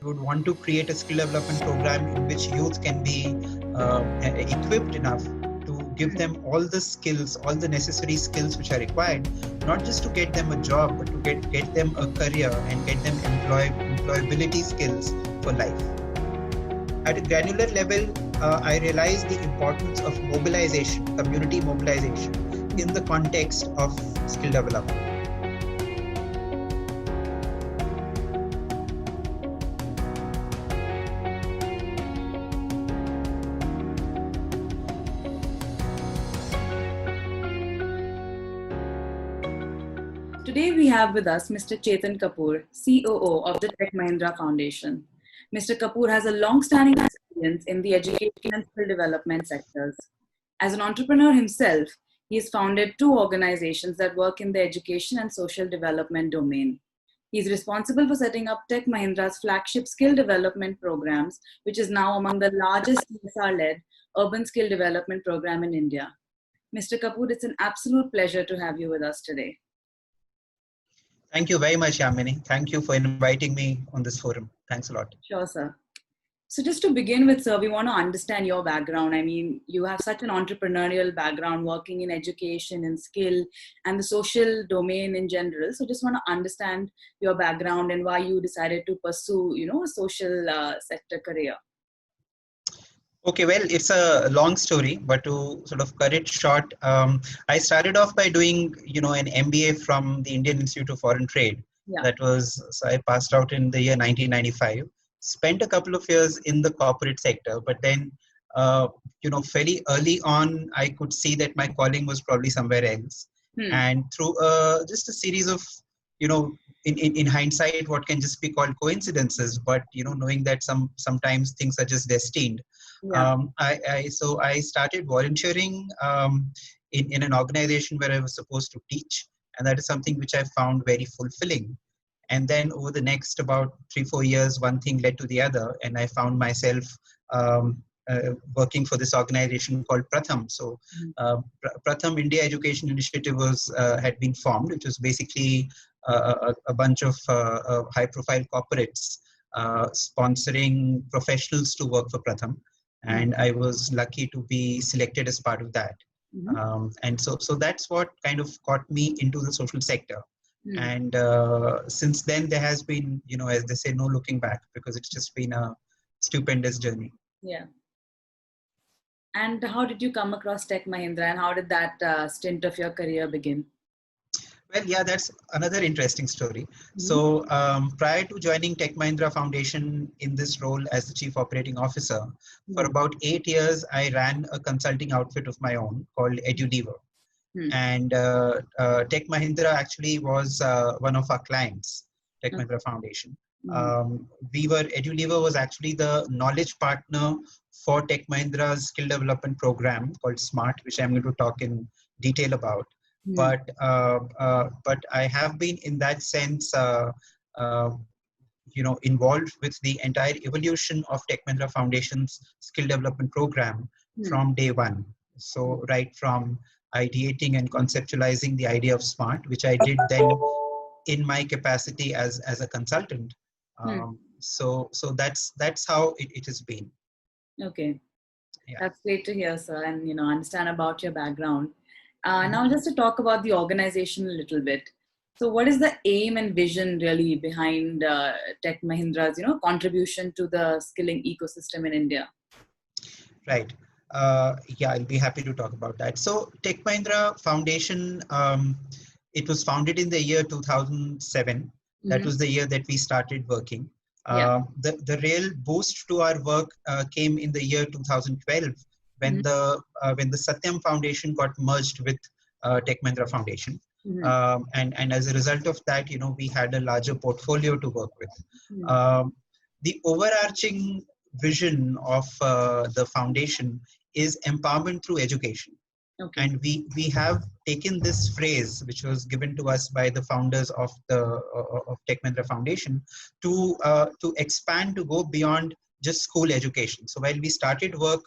would want to create a skill development program in which youth can be equipped enough to give them all the skills, all the necessary skills which are required, not just to get them a job, but to get them a career and get them employability skills for life. At a granular level, I realized the importance of mobilization, community mobilization, in the context of skill development. Today we have with us Mr. Chetan Kapoor, COO of the Tech Mahindra Foundation. Mr. Kapoor has a long-standing experience in the education and skill development sectors. As an entrepreneur himself, he has founded 2 organizations that work in the education and social development domain. He is responsible for setting up Tech Mahindra's flagship skill development programs, which is now among the largest CSR-led urban skill development program in India. Mr. Kapoor, it's an absolute pleasure to have you with us today. Thank you very much, Yamini. Thank you for inviting me on this forum. Thanks a lot. Sure, sir. So just to begin with, sir, we want to understand your background. I mean, you have such an entrepreneurial background working in education and skill and the social domain in general. So just want to understand your background and why you decided to pursue, a social sector career. Okay, well, it's a long story, but to sort of cut it short, I started off by doing, an MBA from the Indian Institute of Foreign Trade. Yeah. So I passed out in the year 1995, spent a couple of years in the corporate sector, but then, fairly early on, I could see that my calling was probably somewhere else. And through just a series of, in hindsight, what can just be called coincidences, but, knowing that sometimes things are just destined. Yeah. I started volunteering in an organization where I was supposed to teach, and that is something which I found very fulfilling. And then over the next about 3-4 years, one thing led to the other, and I found myself working for this organization called Pratham. So Pratham India Education Initiative had been formed, which was basically a bunch of high-profile corporates sponsoring professionals to work for Pratham. And I was lucky to be selected as part of that. And so that's what kind of got me into the social sector. And since then, there has been, as they say, no looking back, because it's just been a stupendous journey. Yeah. And how did you come across Tech Mahindra, and how did that stint of your career begin? Well, yeah, that's another interesting story. So prior to joining Tech Mahindra Foundation in this role as the Chief Operating Officer, for about 8 years, I ran a consulting outfit of my own called Edulever. And Tech Mahindra actually was one of our clients, Tech Mahindra Foundation. Edulever was actually the knowledge partner for Tech Mahindra's skill development program called SMART, which I'm going to talk in detail about. But I have been in that sense, involved with the entire evolution of Tech Mahindra Foundation's skill development program from day one. So right from ideating and conceptualizing the idea of SMART, which I did then in my capacity as a consultant. So that's how it has been. Okay. Yeah. That's great to hear, sir, and understand about your background. Now, just to talk about the organization a little bit. So, what is the aim and vision really behind Tech Mahindra's, contribution to the skilling ecosystem in India? Right. Yeah, I'll be happy to talk about that. So, Tech Mahindra Foundation, it was founded in the year 2007. That was the year that we started working. The real boost to our work came in the year 2012. When the Satyam Foundation got merged with Tech Mahindra Foundation. And as a result of that, we had a larger portfolio to work with. The overarching vision of the foundation is empowerment through education. Okay. And we have taken this phrase, which was given to us by the founders of Tech Mahindra Foundation, to expand, to go beyond just school education. So while we started work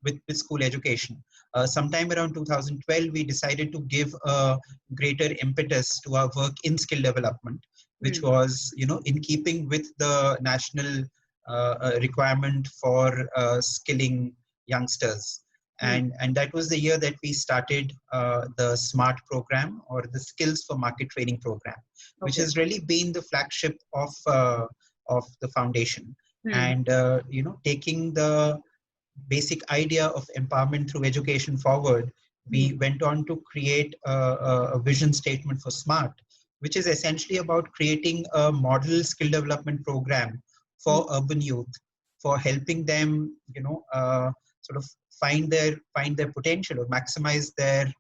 with school education, sometime around 2012, we decided to give a greater impetus to our work in skill development, which was, in keeping with the national a requirement for skilling youngsters. And that was the year that we started the SMART program, or the Skills for Market Training program, which has really been the flagship of the foundation. And taking the basic idea of empowerment through education forward, we went on to create a vision statement for SMART, which is essentially about creating a model skill development program for urban youth, for helping them, sort of find their potential, or maximize their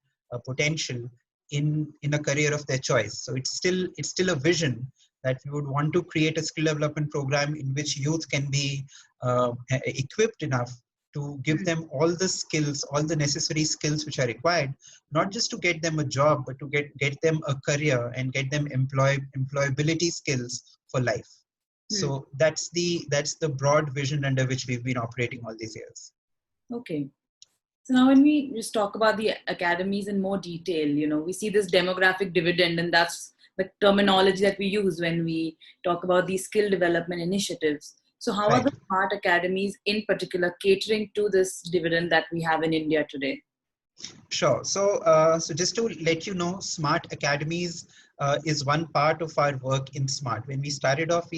potential in a career of their choice. So it's still a vision that we would want to create a skill development program in which youth can be equipped enough to give them all the skills, all the necessary skills which are required, not just to get them a job, but to get them a career and get them employability skills for life. So that's the broad vision under which we've been operating all these years. Okay. So now when we just talk about the academies in more detail, we see this demographic dividend, and that's the terminology that we use when we talk about these skill development initiatives. So how are the SMART academies in particular catering to this dividend that we have in India today? Sure. So just to let you know, SMART academies is one part of our work in SMART. When we started off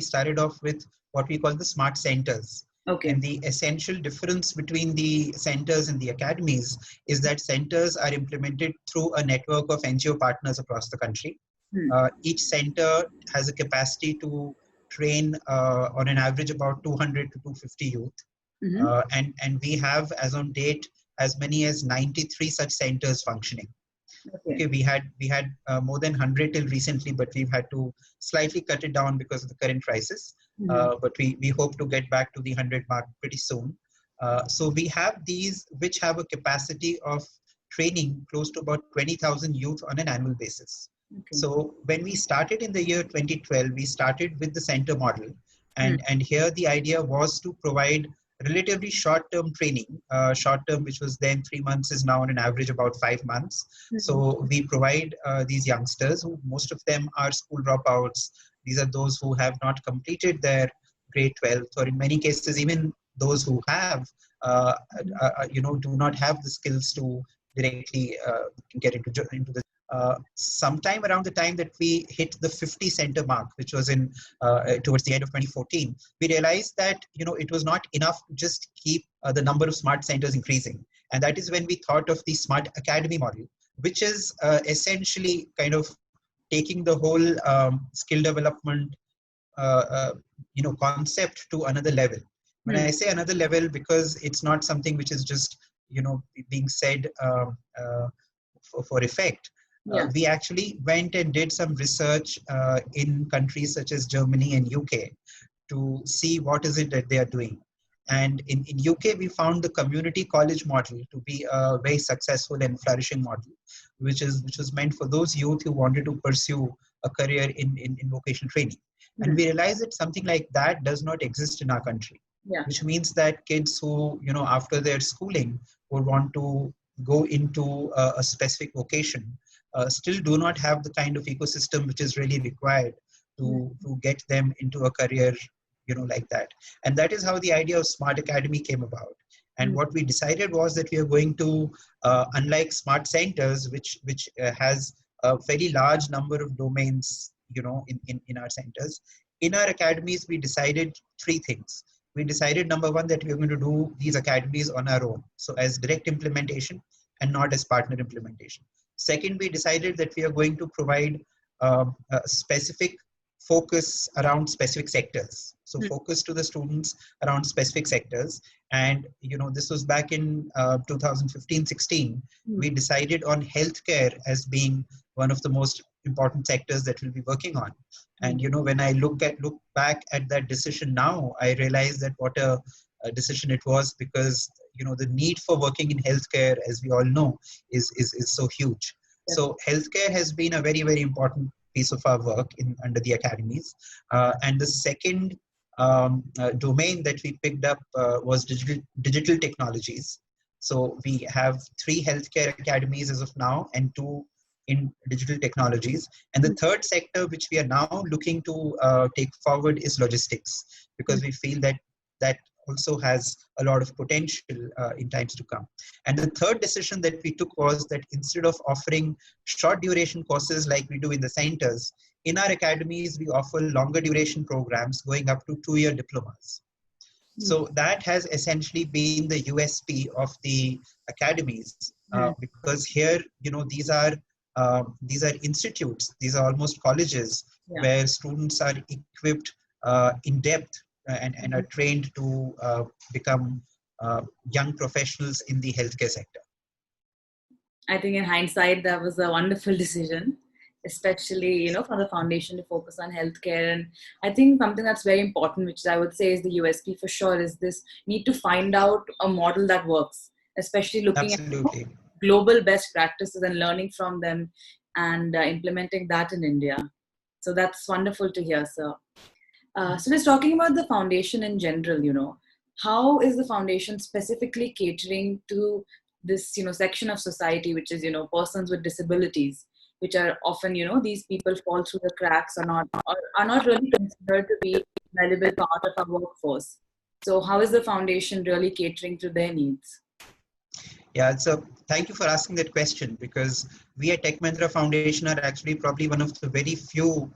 with what we call the SMART centers. Okay. And the essential difference between the centers and the academies is that centers are implemented through a network of NGO partners across the country. Each center has a capacity to train on an average about 200 to 250 youth. And we have, as on date, as many as 93 such centers functioning. Okay, we had more than 100 till recently, but we've had to slightly cut it down because of the current crisis. But we hope to get back to the 100 mark pretty soon. So we have these which have a capacity of training close to about 20,000 youth on an annual basis. So when we started in the year 2012, we started with the center model. And here the idea was to provide relatively short-term training. Short-term, which was then 3 months, is now on an average about 5 months. So we provide these youngsters, who most of them are school dropouts. These are those who have not completed their grade 12, or in many cases, even those who have, do not have the skills to directly get into the. Sometime around the time that we hit the 50 center mark, which was in towards the end of 2014, we realized that it was not enough to just keep the number of SMART centers increasing, and that is when we thought of the SMART Academy model, which is essentially kind of taking the whole skill development concept to another level. When I say another level, because it's not something which is just being said for effect. We actually went and did some research in countries such as Germany and UK to see what is it that they are doing. And in UK, we found the community college model to be a very successful and flourishing model, which was meant for those youth who wanted to pursue a career in vocational training. And we realized that something like that does not exist in our country, which means that kids who, after their schooling would want to go into a specific vocation, still do not have the kind of ecosystem which is really required to get them into a career, like that. And that is how the idea of SMART Academy came about. And what we decided was that we are going to, unlike SMART centers, which has a very large number of domains, in our centers, in our academies, we decided 3 things. We decided, number one, that we are going to do these academies on our own, so as direct implementation and not as partner implementation. Second, we decided that we are going to provide a specific focus around specific sectors. So focus to the students around specific sectors. And, this was back in 2015-16. We decided on healthcare as being one of the most important sectors that we'll be working on. And, when I look back at that decision now, I realize that what a decision it was, because the need for working in healthcare, as we all know, is so huge. So healthcare has been a very, very important piece of our work under the academies. And the second domain that we picked up was digital technologies. So we have 3 healthcare academies as of now, and 2 in digital technologies. And the third sector which we are now looking to take forward is logistics, because we feel that that also has a lot of potential in times to come. And the third decision that we took was that instead of offering short duration courses like we do in the centers, in our academies, we offer longer duration programs going up to 2-year diplomas. So that has essentially been the USP of the academies, because here, these are institutes, these are almost colleges where students are equipped in depth and are trained to become young professionals in the healthcare sector. I think in hindsight, that was a wonderful decision, especially, for the foundation to focus on healthcare. And I think something that's very important, which I would say is the USP for sure, is this need to find out a model that works, especially looking at global best practices and learning from them and implementing that in India. So that's wonderful to hear, sir. So just talking about the foundation in general, how is the foundation specifically catering to this, section of society, which is, persons with disabilities, which are often, these people fall through the cracks or are not really considered to be a valuable part of our workforce. So how is the foundation really catering to their needs? Yeah, so thank you for asking that question, because we at Tech Mahindra Foundation are actually probably one of the very few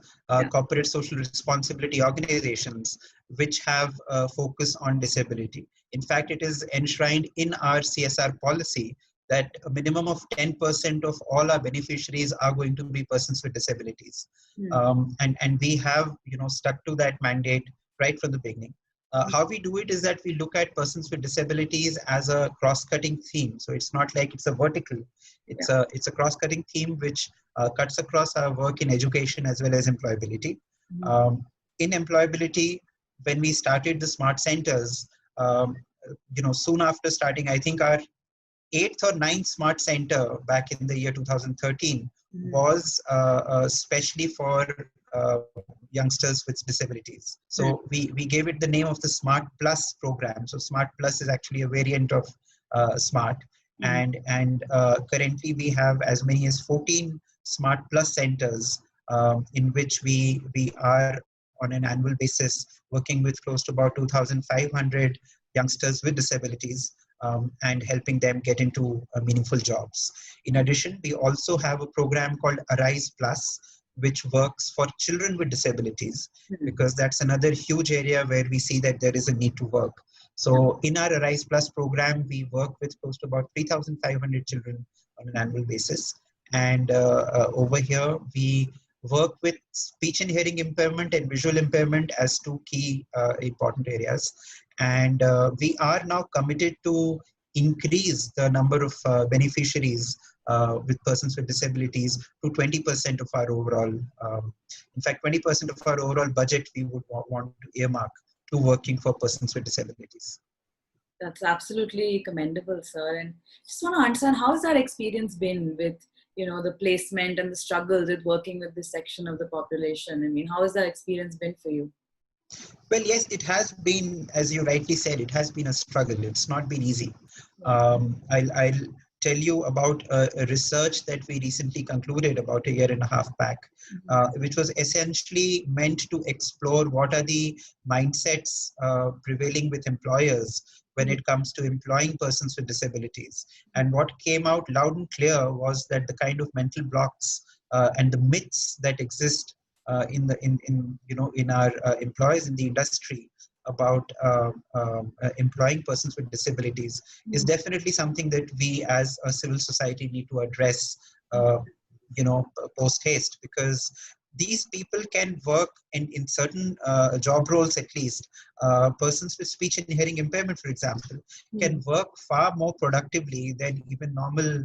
corporate social responsibility organizations which have a focus on disability. In fact, it is enshrined in our CSR policy that a minimum of 10% of all our beneficiaries are going to be persons with disabilities. And we have stuck to that mandate right from the beginning. How we do it is that we look at persons with disabilities as a cross-cutting theme. So it's not like it's a vertical. It's a cross-cutting theme which cuts across our work in education as well as employability. In employability, when we started the smart centers, soon after starting, I think our 8th or 9th smart center back in the year 2013 was especially for youngsters with disabilities. So we gave it the name of the Smart Plus program. So Smart Plus is actually a variant of Smart. And currently we have as many as 14 Smart Plus centers in which we are on an annual basis working with close to about 2,500 youngsters with disabilities and helping them get into meaningful jobs. In addition, we also have a program called Arise Plus, which works for children with disabilities, because that's another huge area where we see that there is a need to work. So in our Arise Plus program, we work with close to about 3,500 children on an annual basis. And over here, we work with speech and hearing impairment and visual impairment as two key important areas. And we are now committed to increase the number of beneficiaries with persons with disabilities to 20% of our overall, in fact, 20% of our overall budget we would want to earmark to working for persons with disabilities. That's absolutely commendable, sir. And just want to understand, how has that experience been with, the placement and the struggles with working with this section of the population? I mean, how has that experience been for you? Well, yes, it has been, as you rightly said, it has been a struggle. It's not been easy. I'll tell you about a research that we recently concluded about a year and a half back, which was essentially meant to explore what are the mindsets prevailing with employers when it comes to employing persons with disabilities. And what came out loud and clear was that the kind of mental blocks and the myths that exist in our employees in the industry about employing persons with disabilities is definitely something that we as a civil society need to address post haste, because these people can work in certain job roles. At least persons with speech and hearing impairment, for example, can work far more productively than even normal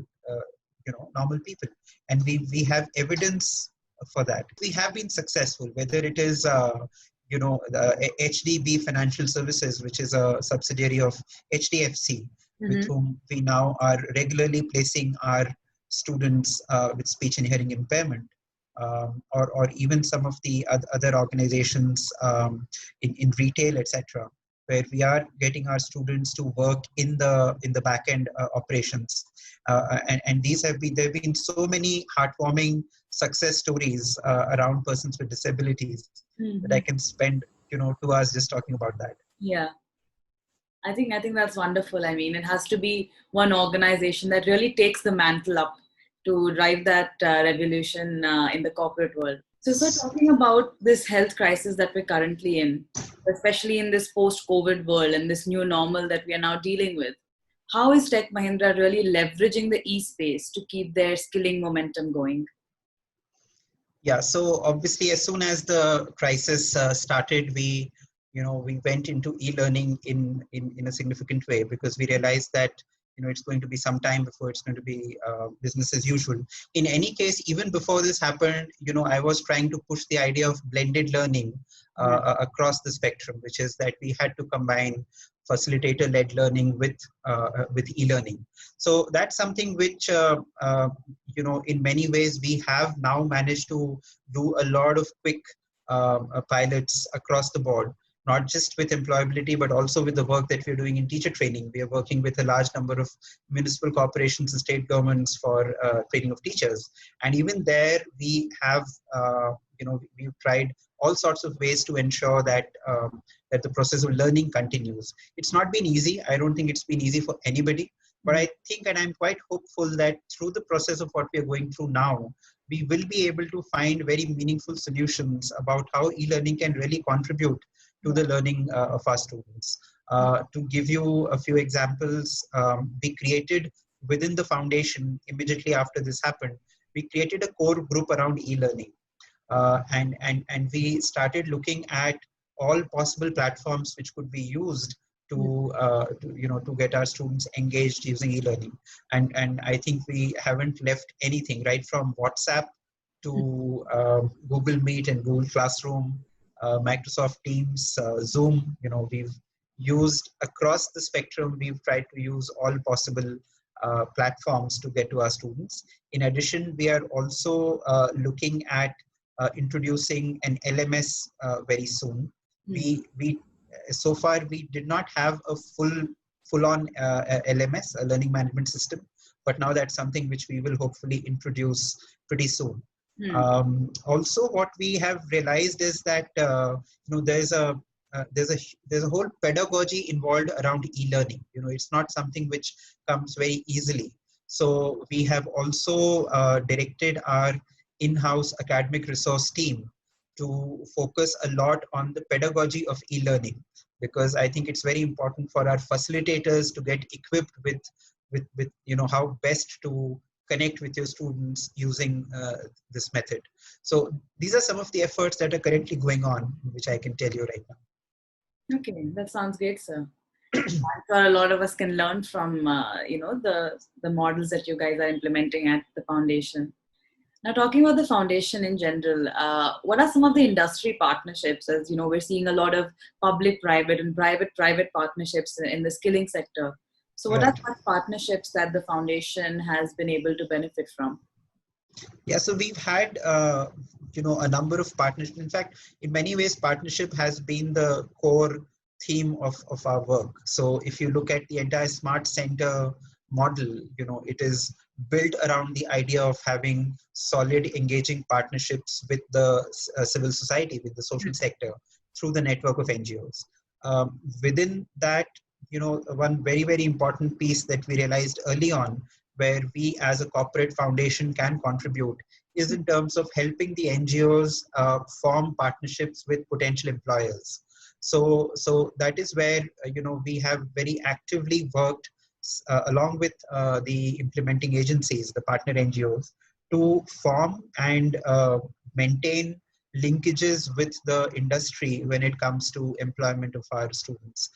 people, and we have evidence for that. We have been successful, whether it is the HDB Financial Services, which is a subsidiary of HDFC, with whom we now are regularly placing our students with speech and hearing impairment, or even some of the other organizations in retail, etc., where we are getting our students to work in the back end operations. And there have been so many heartwarming success stories around persons with disabilities that I can spend 2 hours just talking about that. Yeah. I think that's wonderful. I mean, it has to be one organization that really takes the mantle up to drive that revolution in the corporate world. So talking about this health crisis that we're currently in, especially in this post-COVID world and this new normal that we are now dealing with, how is Tech Mahindra really leveraging the e-space to keep their skilling momentum going? Yeah, so obviously, as soon as the crisis started, we went into e-learning in a significant way, because we realized that it's going to be some time before it's going to be business as usual. In any case, even before this happened, I was trying to push the idea of blended learning across the spectrum, which is that we had to combine facilitator-led learning with e-learning. So that's something which in many ways we have now managed to do a lot of quick pilots across the board, not just with employability, but also with the work that we're doing in teacher training. We are working with a large number of municipal corporations and state governments for training of teachers. And even there, we have, we've tried all sorts of ways to ensure that that the process of learning continues. It's not been easy. I don't think it's been easy for anybody. But I think, and I'm quite hopeful, that through the process of what we are going through now, we will be able to find very meaningful solutions about how e-learning can really contribute to the learning of our students. To give you a few examples, we created within the foundation, immediately after this happened, we created a core group around e-learning. And we started looking at all possible platforms which could be used to get our students engaged using e-learning. And I think we haven't left anything, right from WhatsApp to Google Meet and Google Classroom, Microsoft Teams, Zoom. We've used across the spectrum. We've tried to use all possible platforms to get to our students. In addition, we are also looking at introducing an LMS very soon. So far we did not have a full-on LMS, a learning management system, but now that's something which we will hopefully introduce pretty soon. Also, what we have realized is that there's a whole pedagogy involved around e-learning. It's not something which comes very easily. So we have also directed our in-house academic resource team to focus a lot on the pedagogy of e-learning, because I think it's very important for our facilitators to get equipped with how best to connect with your students using this method. So these are some of the efforts that are currently going on, which I can tell you right now. Okay, that sounds great, sir. I'm sure a lot of us can learn from the models that you guys are implementing at the foundation. Now, talking about the foundation in general, what are some of the industry partnerships? As we're seeing a lot of public-private and private-private partnerships in the skilling sector. So what are some partnerships that the foundation has been able to benefit from? Yeah, so we've had a number of partnerships. In fact, in many ways, partnership has been the core theme of our work. So if you look at the entire Smart Center model, it is built around the idea of having solid, engaging partnerships with the civil society, with the social sector, through the network of NGOs. Within that, one very, very important piece that we realized early on, where we as a corporate foundation can contribute, is in terms of helping the NGOs form partnerships with potential employers. So that is where we have very actively worked along with the implementing agencies, the partner NGOs, to form and maintain linkages with the industry when it comes to employment of our students.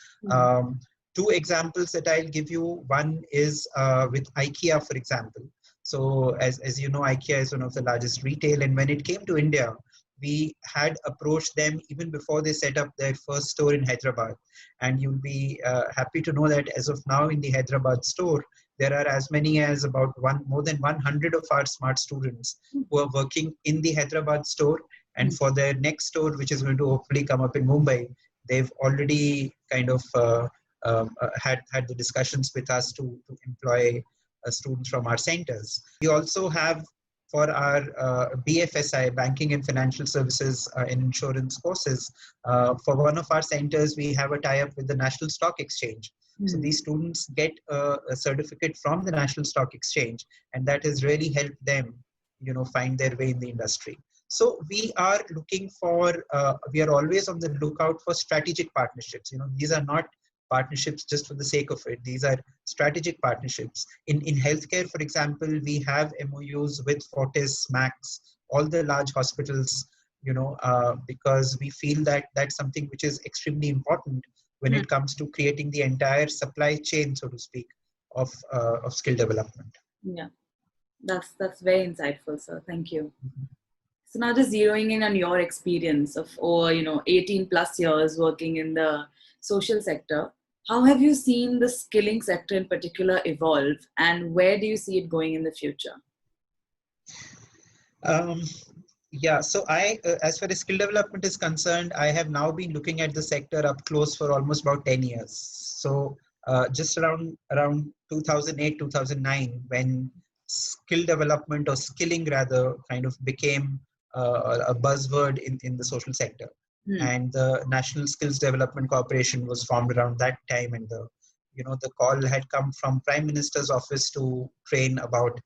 Two examples that I'll give you. One is with IKEA, for example. So as you know, IKEA is one of the largest retail, and when it came to India, we had approached them even before they set up their first store in Hyderabad. And you'll be happy to know that as of now in the Hyderabad store, there are as many as about more than 100 of our smart students who are working in the Hyderabad store. And for their next store, which is going to hopefully come up in Mumbai, they've already kind of had the discussions with us to employ students from our centers. We also have for our BFSI, Banking and Financial Services and Insurance courses, for one of our centers, we have a tie-up with the National Stock Exchange. So these students get a certificate from the National Stock Exchange, and that has really helped them, find their way in the industry. So we are looking for, we are always on the lookout for strategic partnerships. These are not partnerships just for the sake of it. These are strategic partnerships. In healthcare, for example, we have MOUs with Fortis, Max, all the large hospitals, because we feel that that's something which is extremely important when it comes to creating the entire supply chain, so to speak, of skill development. Yeah, that's very insightful, sir. Thank you. So now just zeroing in on your experience of over 18 plus years working in the social sector, how have you seen the skilling sector in particular evolve, and where do you see it going in the future? Yeah, so as far as skill development is concerned, I have now been looking at the sector up close for almost about 10 years. So just around 2008, 2009, when skill development, or skilling rather, kind of became a buzzword in the social sector. And the National Skills Development Corporation was formed around that time, and the call had come from Prime Minister's office to train about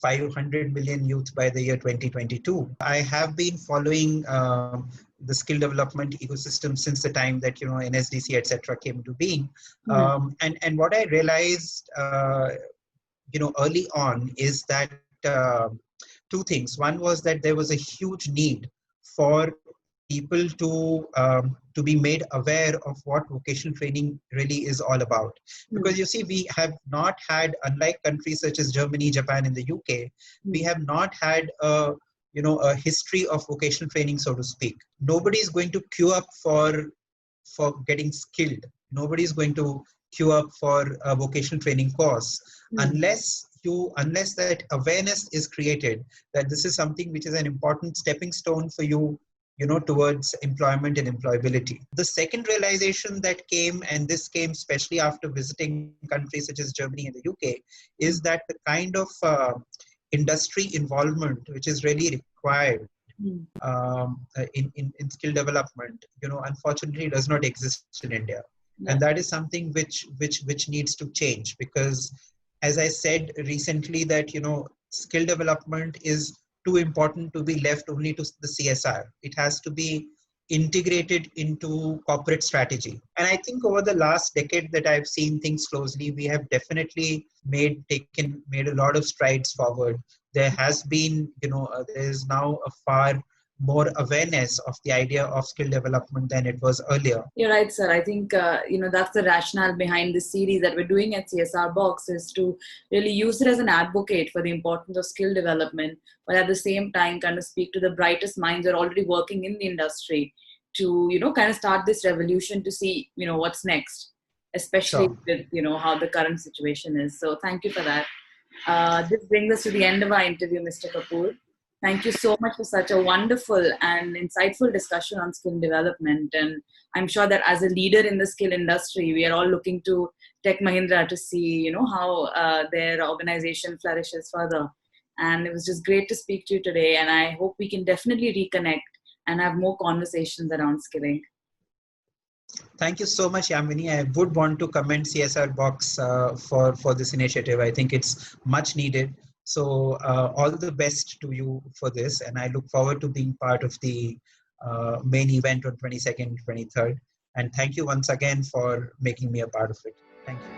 500 million youth by the year 2022. I have been following the skill development ecosystem since the time that NSDC etc. came into being, and what I realized early on is that two things. One was that there was a huge need for people to be made aware of what vocational training really is all about. Because you see, we have not had, unlike countries such as Germany, Japan, and the UK, we have not had a history of vocational training, so to speak. Nobody is going to queue up for getting skilled. Nobody is going to queue up for a vocational training course unless that awareness is created that this is something which is an important stepping stone for you, towards employment and employability. The second realization that came, and this came especially after visiting countries such as Germany and the UK, is that the kind of industry involvement which is really required in skill development, unfortunately does not exist in India. And that is something which needs to change, because as I said recently that, skill development is too important to be left only to the CSR. It has to be integrated into corporate strategy. And I think over the last decade that I've seen things closely, we have definitely made a lot of strides forward. There has been, there is now a far more awareness of the idea of skill development than it was earlier. You're right, sir. I think, that's the rationale behind this series that we're doing at CSR Box, is to really use it as an advocate for the importance of skill development, but at the same time kind of speak to the brightest minds that are already working in the industry to, kind of start this revolution to see, what's next, especially with, how the current situation is. So thank you for that. This brings us to the end of our interview, Mr. Kapoor. Thank you so much for such a wonderful and insightful discussion on skill development. And I'm sure that as a leader in the skill industry, we are all looking to Tech Mahindra to see, how their organization flourishes further. And it was just great to speak to you today. And I hope we can definitely reconnect and have more conversations around skilling. Thank you so much, Yamini. I would want to commend CSR Box for this initiative. I think it's much needed. So all the best to you for this, and I look forward to being part of the main event on 22nd, 23rd. And thank you once again for making me a part of it. Thank you.